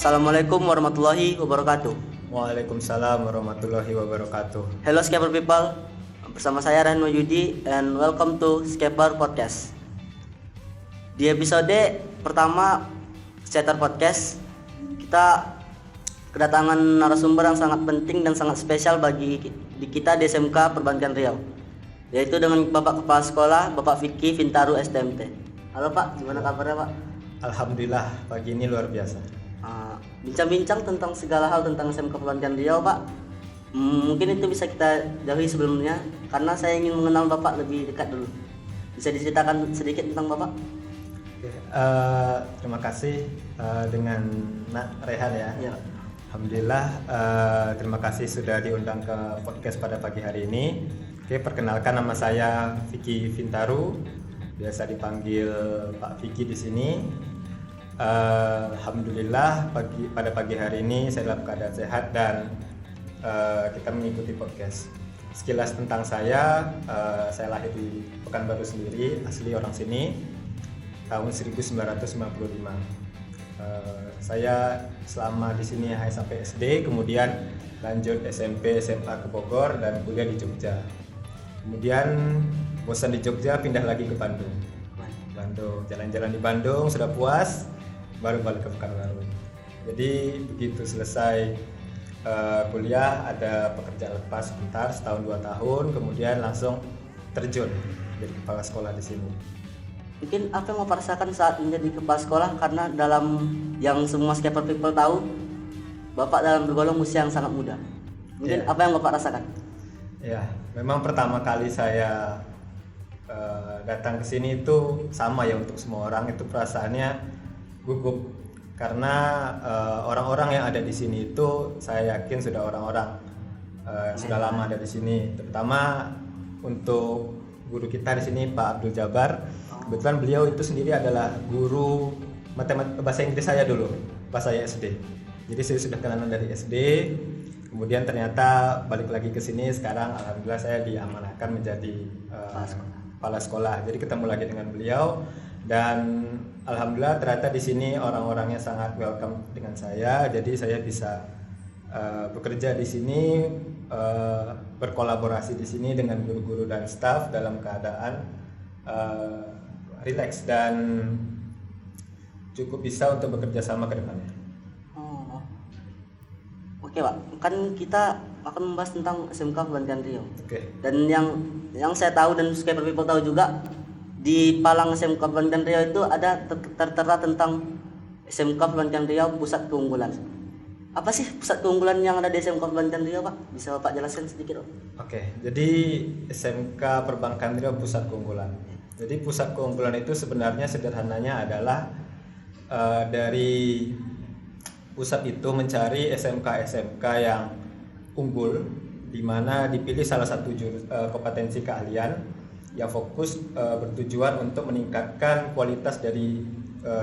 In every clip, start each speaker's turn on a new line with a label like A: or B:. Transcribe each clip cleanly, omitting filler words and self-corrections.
A: Assalamualaikum warahmatullahi wabarakatuh.
B: Waalaikumsalam warahmatullahi wabarakatuh.
A: Hello Scaper people, bersama saya Rehan Yudi and welcome to Scaper Podcast. Di episode pertama Scaper Podcast, kita kedatangan narasumber yang sangat penting dan sangat spesial bagi kita di SMK Perbankan Riau, yaitu dengan Bapak Kepala Sekolah, Bapak Vicky Fintaru STMT. Halo Pak, gimana kabarnya Pak?
B: Alhamdulillah, pagi ini luar biasa.
A: Bincang-bincang tentang segala hal tentang SMK Perbankan Riau Pak. Mungkin itu bisa kita jauhi sebelumnya, karena saya ingin mengenal Bapak lebih dekat dulu. Bisa diceritakan sedikit tentang Bapak?
B: Terima kasih dengan Nak Rehan ya.
A: Ya.
B: Alhamdulillah, terima kasih sudah diundang ke podcast pada pagi hari ini. Oke, perkenalkan nama saya Vicky Fintaru, biasa dipanggil Pak Vicky di sini. Alhamdulillah pada pagi hari ini saya dalam keadaan sehat dan kita mengikuti podcast. Sekilas tentang saya lahir di Pekanbaru sendiri, asli orang sini, tahun 1995. Saya selama di sini hanya sampai SD, kemudian lanjut SMP, SMA ke Bogor dan kuliah di Jogja. Kemudian bosan di Jogja, pindah lagi ke Bandung. Jalan-jalan di Bandung sudah puas, baru balik ke Pekanbaru. Jadi begitu selesai kuliah, ada pekerjaan lepas sebentar setahun 2 tahun, kemudian langsung terjun jadi kepala sekolah di sini.
A: Mungkin apa yang mau rasakan saat menjadi kepala sekolah, karena dalam yang semua Scaper people tahu, Bapak dalam bergolong usia yang sangat muda. Mungkin apa yang Bapak rasakan?
B: Ya, memang pertama kali saya datang ke sini itu sama ya, untuk semua orang itu perasaannya gugup, karena orang-orang yang ada di sini itu saya yakin sudah orang-orang sudah lama ada di sini, terutama untuk guru kita di sini Pak Abdul Jabar. Kebetulan beliau itu sendiri adalah guru bahasa Inggris saya dulu pas saya SD. Jadi saya sudah kenalan dari SD. Kemudian ternyata balik lagi ke sini, sekarang alhamdulillah saya diamanahkan menjadi kepala sekolah. Jadi ketemu lagi dengan beliau dan alhamdulillah ternyata di sini orang-orangnya sangat welcome dengan saya. Jadi saya bisa bekerja di sini, berkolaborasi di sini dengan guru-guru dan staf dalam keadaan rileks dan cukup bisa untuk bekerja sama ke depannya.
A: Oke Pak, kan kita akan membahas tentang SMK Perbankan Riau.
B: Oke.
A: Dan yang saya tahu dan Scaper people tahu juga, di palang SMK Perbankan Riau itu ada tertera tentang SMK Perbankan Riau Pusat Keunggulan. Apa sih pusat keunggulan yang ada di SMK Perbankan Riau Pak? Bisa Bapak jelaskan sedikit Pak?
B: Oke, jadi SMK Perbankan Riau Pusat Keunggulan. Jadi pusat keunggulan itu sebenarnya sederhananya adalah dari pusat itu mencari SMK-SMK yang unggul, di mana dipilih salah satu kompetensi keahlian yang fokus bertujuan untuk meningkatkan kualitas dari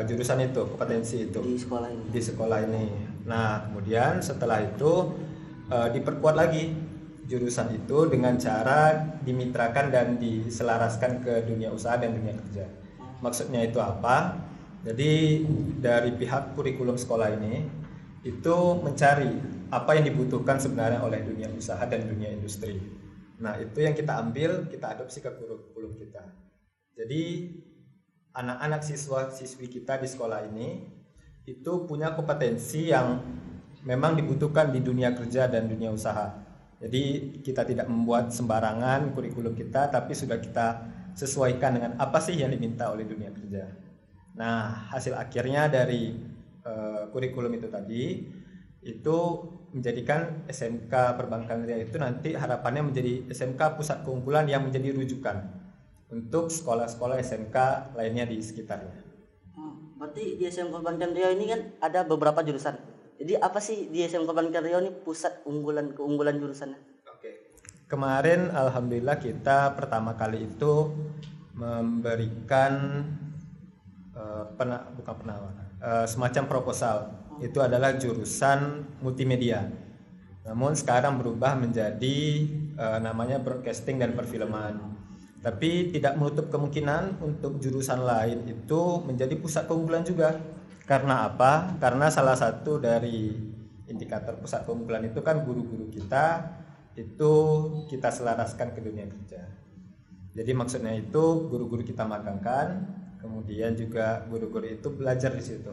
B: jurusan itu, kompetensi itu di sekolah ini. Nah, kemudian setelah itu diperkuat lagi jurusan itu dengan cara dimitrakan dan diselaraskan ke dunia usaha dan dunia kerja. Maksudnya itu apa? Jadi dari pihak kurikulum sekolah ini itu mencari apa yang dibutuhkan sebenarnya oleh dunia usaha dan dunia industri. Nah, itu yang kita ambil, kita adopsi ke kurikulum kita. Jadi anak-anak siswa-siswi kita di sekolah ini itu punya kompetensi yang memang dibutuhkan di dunia kerja dan dunia usaha. Jadi kita tidak membuat sembarangan kurikulum kita, tapi sudah kita sesuaikan dengan apa sih yang diminta oleh dunia kerja. Nah, hasil akhirnya dari kurikulum itu tadi itu menjadikan SMK Perbankan Riau itu nanti harapannya menjadi SMK Pusat Keunggulan yang menjadi rujukan untuk sekolah-sekolah SMK lainnya di sekitarnya.
A: Berarti di SMK Perbankan Riau ini kan ada beberapa jurusan. Jadi apa sih di SMK Perbankan Riau ini pusat keunggulan jurusannya? Oke.
B: Kemarin alhamdulillah kita pertama kali itu memberikan semacam proposal. Itu adalah jurusan multimedia. Namun sekarang berubah menjadi namanya broadcasting dan perfilman. Tapi tidak menutup kemungkinan untuk jurusan lain itu menjadi pusat keunggulan juga. Karena apa? Karena salah satu dari indikator pusat keunggulan itu kan guru-guru kita itu kita selaraskan ke dunia kerja. Jadi maksudnya itu guru-guru kita magangkan, kemudian juga guru-guru itu belajar di situ.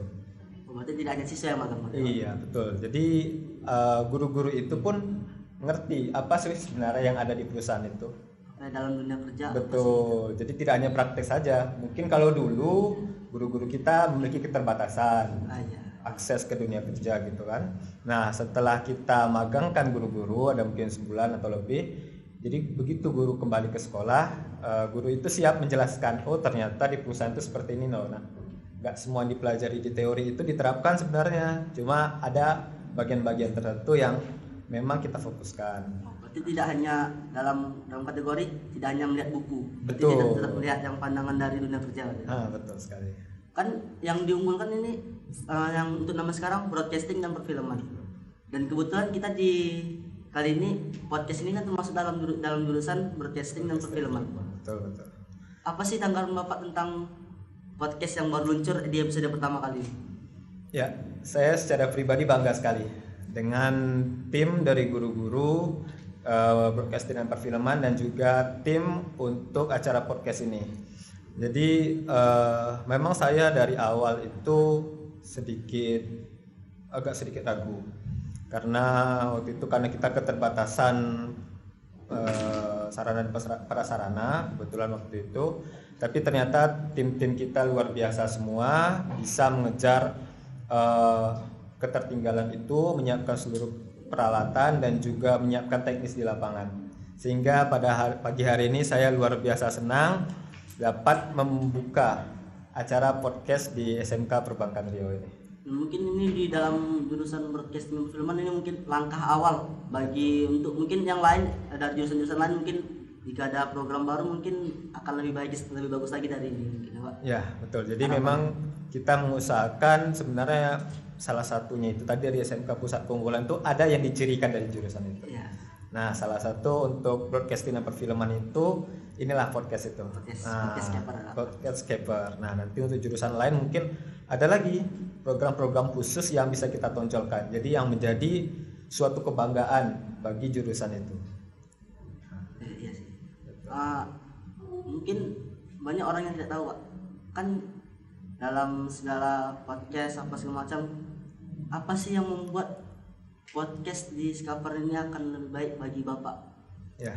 A: Berarti tidak hanya siswa yang magang.
B: Iya betul. Jadi guru-guru itu pun ngerti apa sih sebenarnya yang ada di perusahaan itu.
A: Dalam dunia kerja.
B: Betul. Jadi tidak hanya praktek saja. Mungkin kalau dulu guru-guru kita memiliki keterbatasan akses ke dunia kerja gitu kan. Nah setelah kita magangkan guru-guru ada mungkin sebulan atau lebih. Jadi begitu guru kembali ke sekolah, guru itu siap menjelaskan. Oh ternyata di perusahaan itu seperti ini loh. Nah nggak semua yang dipelajari di teori itu diterapkan sebenarnya. Cuma ada bagian-bagian tertentu yang memang kita fokuskan.
A: Berarti tidak hanya dalam kategori tidak hanya melihat buku,
B: betul.
A: Tidak melihat yang pandangan dari dunia kerja.
B: Betul sekali.
A: Kan yang diunggulkan ini yang untuk nama sekarang broadcasting dan perfilman. Dan kebetulan kita di kali ini podcast ini kan termasuk dalam jurusan broadcasting dan perfilman.
B: Betul.
A: Apa sih tanggapan Bapak tentang podcast yang baru luncur di episode pertama kali ini?
B: Ya, saya secara pribadi bangga sekali dengan tim dari guru-guru broadcasting dan perfilman dan juga tim untuk acara podcast ini. Jadi memang saya dari awal itu agak sedikit ragu karena waktu itu karena kita keterbatasan sarana dan prasarana kebetulan waktu itu, tapi ternyata tim-tim kita luar biasa semua bisa mengejar ketertinggalan itu, menyiapkan seluruh peralatan dan juga menyiapkan teknis di lapangan. Sehingga pada pagi hari ini saya luar biasa senang dapat membuka acara podcast di SMK Perbankan Riau ini.
A: Mungkin ini di dalam jurusan broadcasting perfilman ini mungkin langkah awal bagi untuk mungkin yang lain dari jurusan-jurusan lain mungkin jika ada program baru mungkin akan lebih bagus lagi dari ini mungkin, Pak.
B: Ya, betul. Jadi memang kita mengusahakan sebenarnya salah satunya itu tadi dari SMK Pusat Keunggulan itu ada yang dicirikan dari jurusan itu.
A: Ya.
B: Nah, salah satu untuk broadcasting dan perfilman itu inilah podcast itu. Podcast Caper. Nah, nanti untuk jurusan lain mungkin ada lagi program-program khusus yang bisa kita tonjolkan. Jadi yang menjadi suatu kebanggaan bagi jurusan itu.
A: Iya sih. Mungkin banyak orang yang tidak tahu, Pak. Kan dalam segala podcast apa segala macam, apa sih yang membuat podcast di Skaper ini akan lebih baik bagi Bapak? Ya,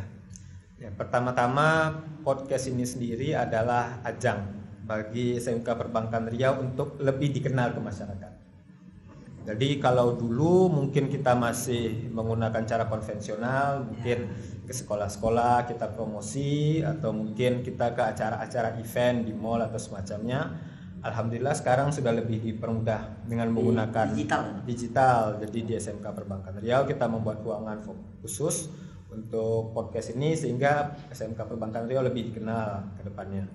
B: pertama-tama podcast ini sendiri adalah ajang bagi SMK Perbankan Riau untuk lebih dikenal ke masyarakat. Jadi kalau dulu mungkin kita masih menggunakan cara konvensional, mungkin ke sekolah-sekolah kita promosi atau mungkin kita ke acara-acara event di mall atau semacamnya. Alhamdulillah sekarang sudah lebih dipermudah dengan menggunakan digital. Jadi di SMK Perbankan Riau kita membuat ruangan khusus untuk podcast ini sehingga SMK Perbankan Riau lebih dikenal ke depannya.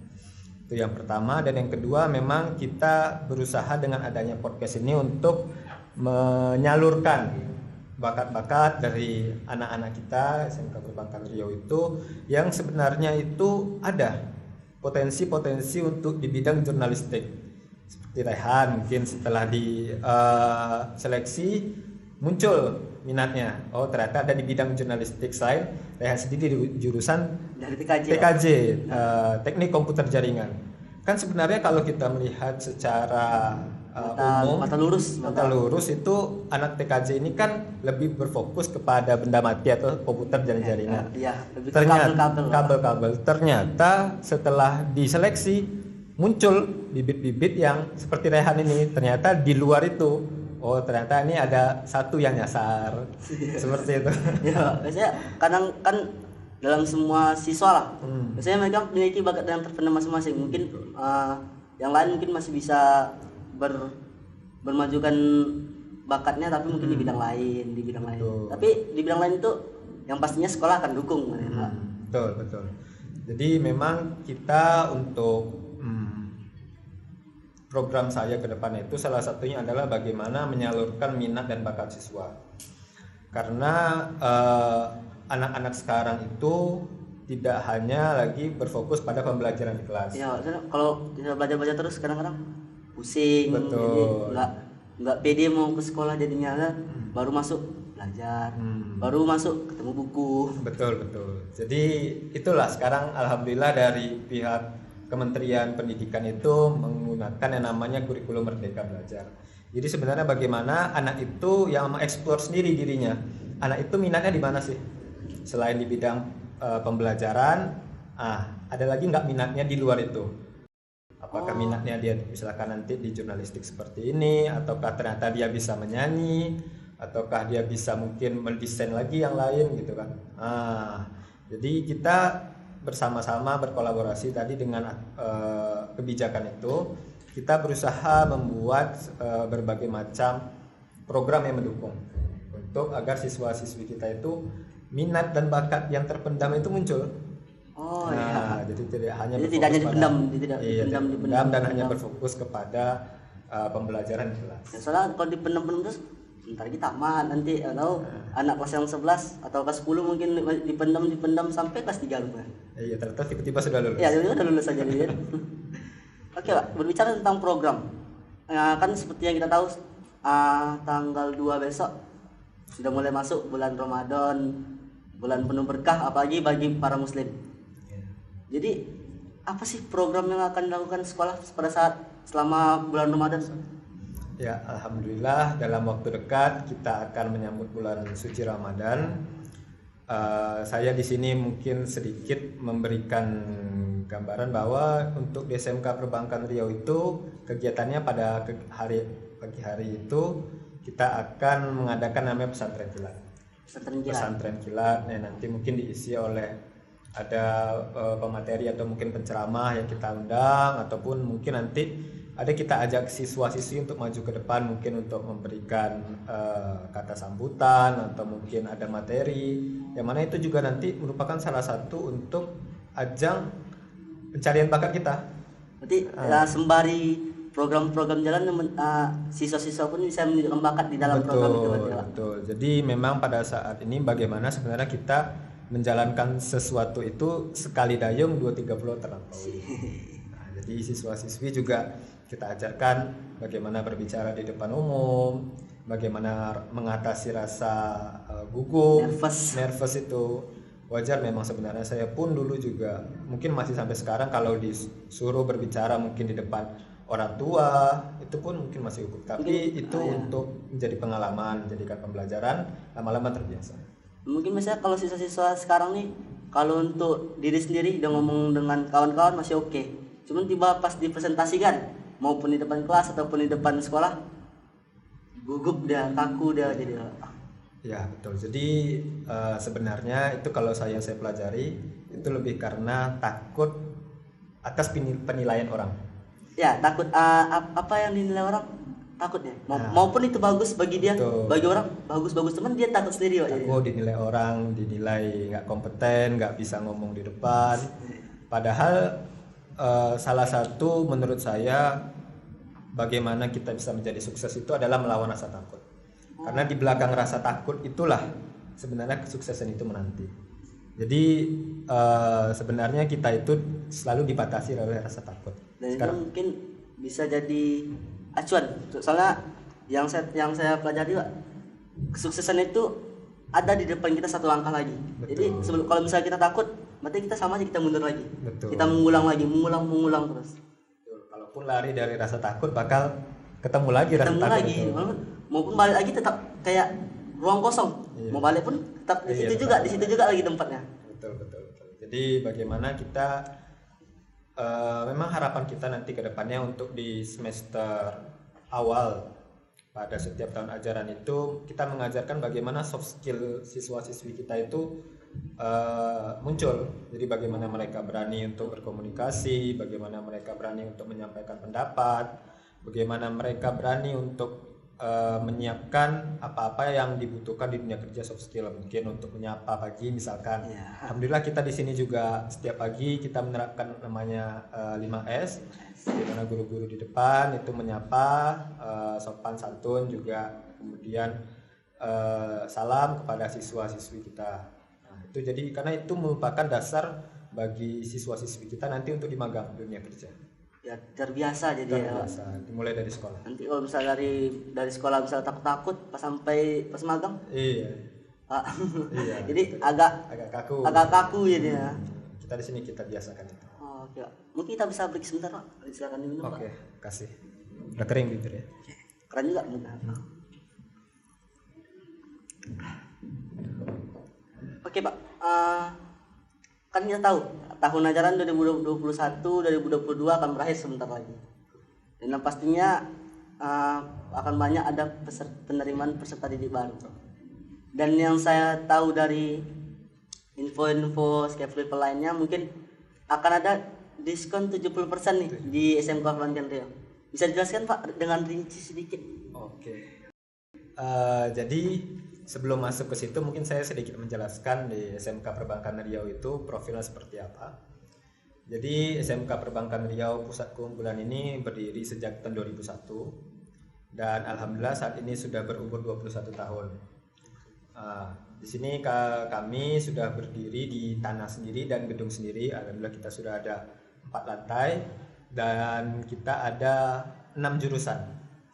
B: Itu yang pertama. Dan yang kedua memang kita berusaha dengan adanya podcast ini untuk menyalurkan bakat-bakat dari anak-anak kita SMK Perbankan Riau itu yang sebenarnya itu ada potensi-potensi untuk di bidang jurnalistik. Seperti Rehan mungkin setelah di seleksi muncul minatnya. Oh ternyata ada di bidang jurnalistik selain Rehan sendiri di jurusan
A: dari
B: TKJ, teknik komputer jaringan. Kan sebenarnya kalau kita melihat secara umum mata lurus itu anak TKJ ini kan lebih berfokus kepada benda mati atau komputer dan jaringan. Ternyata kabel-kabel. Ternyata setelah diseleksi muncul bibit-bibit yang seperti Rehan ini. Ternyata di luar itu, oh ternyata ini ada satu yang nyasar. Seperti itu.
A: Ya, biasanya kadang kan dalam semua siswa lah. Biasanya mereka memiliki bakat yang terpendam masing-masing. Mungkin yang lain mungkin masih bisa bermajukan bakatnya tapi mungkin di bidang lain. Tapi di bidang lain itu yang pastinya sekolah akan dukung.
B: Betul. Jadi memang kita untuk program saya ke depannya itu salah satunya adalah bagaimana menyalurkan minat dan bakat siswa. Karena anak-anak sekarang itu tidak hanya lagi berfokus pada pembelajaran di kelas.
A: Ya, kalau kita belajar terus kadang-kadang pusing, jadi
B: Betul.
A: nggak pede mau ke sekolah jadinya kan. Baru masuk belajar, baru masuk ketemu buku.
B: Betul. Jadi itulah sekarang alhamdulillah dari pihak Kementerian Pendidikan itu menggunakan yang namanya kurikulum Merdeka Belajar. Jadi sebenarnya bagaimana anak itu yang mengeksplor sendiri dirinya. Anak itu minatnya di mana sih? Selain di bidang pembelajaran, ada lagi nggak minatnya di luar itu? Apakah minatnya dia misalkan nanti di jurnalistik seperti ini, ataukah ternyata dia bisa menyanyi, ataukah dia bisa mungkin mendesain lagi yang lain gitu kan. Jadi kita bersama-sama berkolaborasi tadi dengan kebijakan itu, kita berusaha membuat berbagai macam program yang mendukung untuk agar siswa-siswi kita itu minat dan bakat yang terpendam itu muncul. Jadi tidak hanya dipendam dan hanya berfokus kepada pembelajaran di kelas.
A: Ya, soalnya kalau dipendam terus ntar lagi tamat nanti anak kelas yang 11 atau kelas 10 mungkin dipendam sampai kelas 3 lupa.
B: Iya, ternyata tiba-tiba sudah lulus.
A: Iya, tiba-tiba udah lulus aja dia. Oke, Pak, berbicara tentang program. Kan seperti yang kita tahu tanggal 2 besok sudah mulai masuk bulan Ramadan, bulan penuh berkah apalagi bagi para muslim. Jadi apa sih program yang akan dilakukan sekolah pada saat selama bulan Ramadan?
B: Ya, alhamdulillah dalam waktu dekat kita akan menyambut bulan suci Ramadan. Saya di sini mungkin sedikit memberikan gambaran bahwa untuk di SMK Perbankan Riau itu kegiatannya pada pagi hari itu kita akan mengadakan namanya pesantren kilat. Pesantren kilat, nanti mungkin diisi oleh ada pemateri atau mungkin penceramah yang kita undang, ataupun mungkin nanti ada kita ajak siswa-siswi untuk maju ke depan, mungkin untuk memberikan kata sambutan atau mungkin ada materi yang mana itu juga nanti merupakan salah satu untuk ajang pencarian bakat kita.
A: Berarti sembari program-program jalan siswa-siswa pun bisa menunjukkan bakat di dalam program itu.
B: Betul. Jadi memang pada saat ini bagaimana sebenarnya kita menjalankan sesuatu itu sekali dayung 2-3 pulau terlampaui. Jadi siswa-siswi juga kita ajarkan bagaimana berbicara di depan umum, bagaimana mengatasi rasa gugup, nervous itu wajar. Memang sebenarnya saya pun dulu juga mungkin masih sampai sekarang kalau disuruh berbicara mungkin di depan orang tua itu pun mungkin masih gugup, tapi itu untuk menjadi pengalaman, menjadikan pembelajaran, lama-lama terbiasa.
A: Mungkin misalnya kalau siswa-siswa sekarang nih, kalau untuk diri sendiri udah ngomong dengan kawan-kawan masih oke. Cuman tiba pas dipresentasikan, maupun di depan kelas ataupun di depan sekolah, gugup dah, kaku dah jadi.
B: Ya betul. Jadi sebenarnya itu kalau saya pelajari itu lebih karena takut atas penilaian orang. Ya,
A: takut apa yang dinilai orang? Takutnya maupun itu bagus bagi dia, betul. Bagi orang bagus-bagus, teman dia takut sendiri.
B: Takut dinilai orang, dinilai nggak kompeten, nggak bisa ngomong di depan. Padahal salah satu menurut saya bagaimana kita bisa menjadi sukses itu adalah melawan rasa takut. Karena di belakang rasa takut itulah sebenarnya kesuksesan itu menanti. Jadi sebenarnya kita itu selalu dibatasi oleh rasa takut.
A: Dan sekarang itu mungkin bisa jadi acuan. Soalnya yang saya pelajari, Pak, kesuksesan itu ada di depan kita satu langkah lagi. Betul. Jadi kalau misalnya kita takut, berarti kita sama aja kita mundur lagi. Betul. Kita mengulang terus.
B: Betul. Kalaupun lari dari rasa takut bakal ketemu lagi rasa takut.
A: Maupun balik lagi tetap kayak ruang kosong. Iya. Mau balik pun tetap di situ juga, di situ juga lagi tempatnya.
B: Betul. Jadi bagaimana kita memang harapan kita nanti ke depannya untuk di semester awal pada setiap tahun ajaran itu kita mengajarkan bagaimana soft skill siswa-siswi kita itu muncul. Jadi bagaimana mereka berani untuk berkomunikasi, bagaimana mereka berani untuk menyampaikan pendapat, bagaimana mereka berani untuk menyiapkan apa-apa yang dibutuhkan di dunia kerja soft skill, mungkin untuk menyapa pagi misalkan. Alhamdulillah kita di sini juga setiap pagi kita menerapkan namanya 5S, di mana guru-guru di depan itu menyapa, sopan santun juga, kemudian salam kepada siswa-siswi kita. Nah, itu jadi karena itu merupakan dasar bagi siswa-siswi kita nanti untuk di magang dunia kerja.
A: Ya terbiasa jadi ya, Pak.
B: Terbiasa dimulai dari sekolah.
A: Nanti kalau misal dari sekolah misal takut-takut pas magang,
B: Iya.
A: Pak.
B: Iya.
A: Jadi
B: agak kaku.
A: agak kaku jadinya.
B: Kita di sini kita biasakan itu.
A: Oh, oke, Pak. Mungkin kita bisa break sebentar, Pak. Silakan diminum, Pak.
B: Oke, kasih. Udah kering bibir ya.
A: Keren juga muka. Oke, Pak. Kan kita tahu tahun ajaran 2021-2022 akan berakhir sebentar lagi. Dan yang pastinya akan banyak ada penerimaan peserta didik baru. Dan yang saya tahu dari info-info Scape People lainnya, mungkin akan ada diskon 70% nih di SMK Kepulauan Riau. Bisa dijelaskan, Pak, dengan rinci sedikit?
B: Oke. Jadi sebelum masuk ke situ mungkin saya sedikit menjelaskan di SMK Perbankan Riau itu profilnya seperti apa. Jadi SMK Perbankan Riau Pusat Keunggulan ini berdiri sejak tahun 2001 dan alhamdulillah saat ini sudah berumur 21 tahun. Di sini kami sudah berdiri di tanah sendiri dan gedung sendiri. Alhamdulillah kita sudah ada 4 lantai dan kita ada 6 jurusan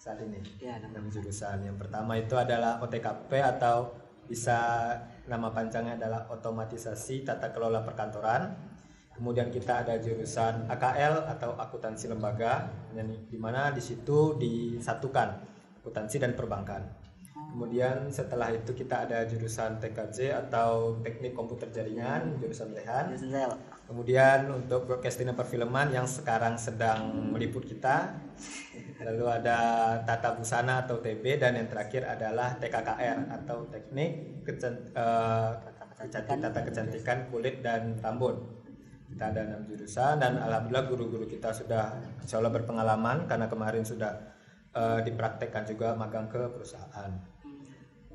B: saat ini.
A: Ya,
B: 6 jurusan. Yang pertama itu adalah OTKP atau bisa nama panjangnya adalah Otomatisasi Tata Kelola Perkantoran. Kemudian kita ada jurusan AKL atau Akuntansi Lembaga, di mana di situ disatukan akuntansi dan perbankan. Kemudian setelah itu kita ada jurusan TKJ atau Teknik Komputer Jaringan, jurusan Lehan. Kemudian untuk broadcasting dan perfilman yang sekarang sedang meliput kita. Lalu ada Tata Busana atau TB dan yang terakhir adalah TKKR atau Teknik Tata Kecantikan Kulit dan Rambut. Kita ada 6 jurusan dan alhamdulillah guru-guru kita sudah insya Allah berpengalaman karena kemarin sudah dipraktekkan juga magang ke perusahaan.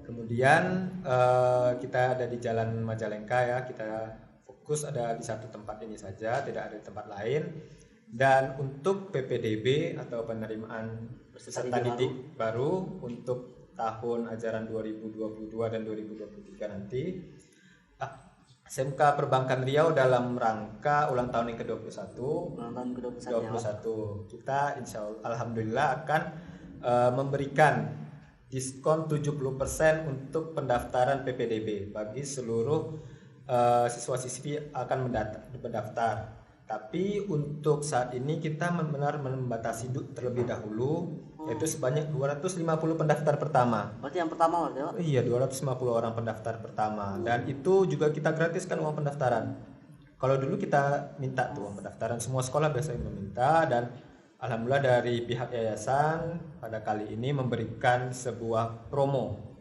B: Kemudian kita ada di Jalan Majalengka ya, kita fokus ada di satu tempat ini saja, tidak ada di tempat lain. Dan untuk PPDB atau penerimaan peserta didik baru untuk tahun ajaran 2022 dan 2023 nanti, SMK Perbankan Riau dalam rangka ulang tahun yang ke-21, kita insya Allah alhamdulillah akan memberikan diskon 70% untuk pendaftaran PPDB bagi seluruh siswa-siswi akan mendaftar. Tapi untuk saat ini kita benar membatasi terlebih dahulu, yaitu sebanyak 250 pendaftar pertama.
A: Berarti yang pertama ya?
B: Iya, 250 orang pendaftar pertama. Dan itu juga kita gratiskan uang pendaftaran. Kalau dulu kita minta tuh uang pendaftaran, semua sekolah biasanya meminta, dan alhamdulillah dari pihak yayasan pada kali ini memberikan sebuah promo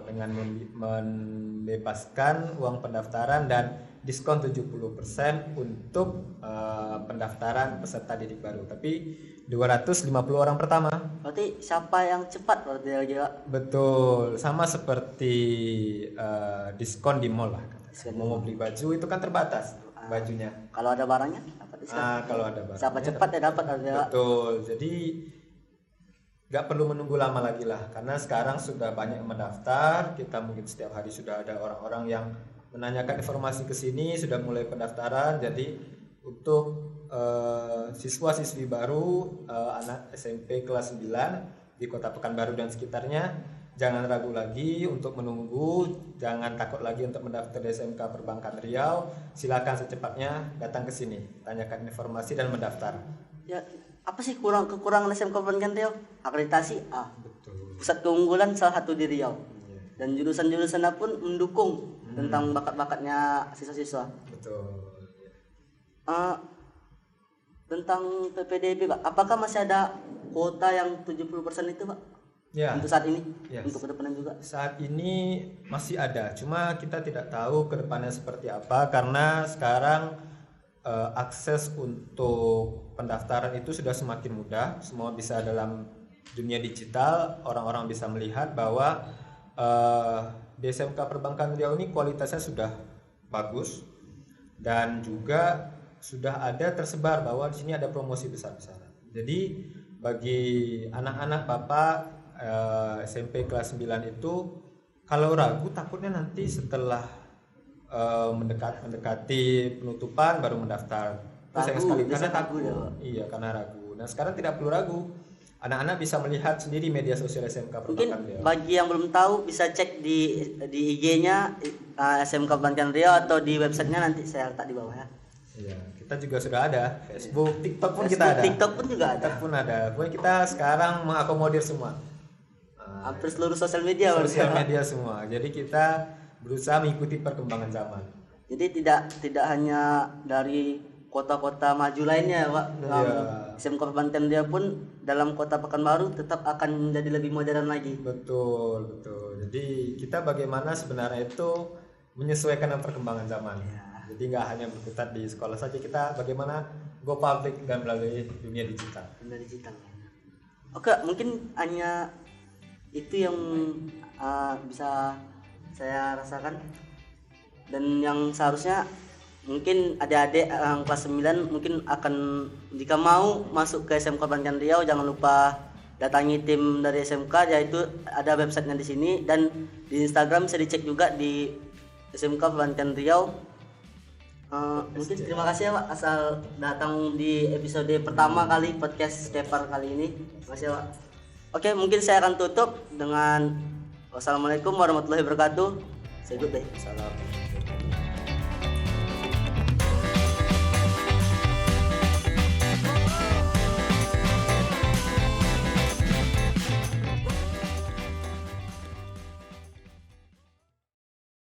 B: dengan membebaskan uang pendaftaran dan diskon 70% untuk pendaftaran peserta didik baru. Tapi 250 orang pertama.
A: Berarti siapa yang cepat berarti ya?
B: Betul, sama seperti diskon di mall lah. Mau beli baju itu kan terbatas bajunya.
A: Kalau ada barangnya dapat diskon.
B: Kalau ada barangnya.
A: Siapa cepat ya dapat ya.
B: Betul. Jadi nggak perlu menunggu lama lagi lah, karena sekarang sudah banyak yang mendaftar. Kita mungkin setiap hari sudah ada orang-orang yang menanyakan informasi ke sini, sudah mulai pendaftaran. Jadi untuk siswa-siswi baru anak SMP kelas 9 di Kota Pekanbaru dan sekitarnya, jangan ragu lagi untuk menunggu, jangan takut lagi untuk mendaftar di SMK Perbankan Riau. Silakan secepatnya datang ke sini, tanyakan informasi dan mendaftar.
A: Ya, apa sih kekurangan SMK Perbankan Riau? Akreditasi
B: Betul.
A: Pusat keunggulan salah satu di Riau. Dan jurusan-jurusannya pun mendukung tentang bakat-bakatnya siswa-siswa.
B: Betul.
A: Tentang PPDB, Pak, apakah masih ada kuota yang 70% itu, Pak?
B: Ya.
A: Untuk saat ini,
B: Yes.
A: untuk kedepannya juga.
B: Saat ini masih ada, cuma kita tidak tahu kedepannya seperti apa karena sekarang akses untuk pendaftaran itu sudah semakin mudah, semua bisa dalam dunia digital, orang-orang bisa melihat bahwa di SMK Perbankan Riau ini kualitasnya sudah bagus dan juga sudah ada tersebar bahwa di sini ada promosi besar-besaran. Jadi bagi anak-anak Bapak SMP kelas 9 itu kalau ragu takutnya nanti setelah mendekati penutupan baru mendaftar. sayang
A: Ragu,
B: sekali
A: biasa
B: karena
A: ragu
B: takut.
A: ya, Pak.
B: Iya, karena ragu. Nah, sekarang tidak perlu ragu. Anak-anak bisa melihat sendiri media sosial SMK
A: Mungkin
B: Perbankan Riau.
A: bagi yang belum tahu bisa cek di IG-nya SMK Perbankan Riau atau di websitenya, nanti saya letak di bawah ya.
B: Iya, kita juga sudah ada Facebook, TikTok pun kita
A: Facebook,
B: ada.
A: TikTok pun juga ada.
B: TikTok pun ada. Pokoknya kita sekarang mengakomodir semua.
A: Hampir seluruh sosial media, Pak.
B: Sosial media semua. Jadi kita berusaha mengikuti perkembangan zaman.
A: Jadi tidak hanya dari kota-kota maju lainnya, Pak.
B: Iya.
A: SMK Perbankan Riau pun dalam kota Pekanbaru tetap akan menjadi lebih modern lagi.
B: Betul, betul. Jadi kita bagaimana sebenarnya itu menyesuaikan dengan perkembangan zaman.
A: Iya.
B: Jadi nggak hanya berkutat di sekolah saja, kita bagaimana go public dan melalui dunia digital.
A: Dunia digital. Oke, mungkin hanya itu yang bisa saya rasakan, dan yang seharusnya mungkin adik-adik kelas 9 mungkin akan, jika mau masuk ke SMK Perbankan Riau, jangan lupa datangi tim dari SMK, yaitu ada websitenya di sini, dan di Instagram bisa dicek juga di SMK Perbankan Riau. Mungkin terima kasih ya, Pak, asal datang di episode pertama kali podcast Skepar kali ini. Terima kasih ya, Pak. Oke, mungkin saya akan tutup dengan wassalamualaikum warahmatullahi wabarakatuh. Saya goodbye.
B: Salam.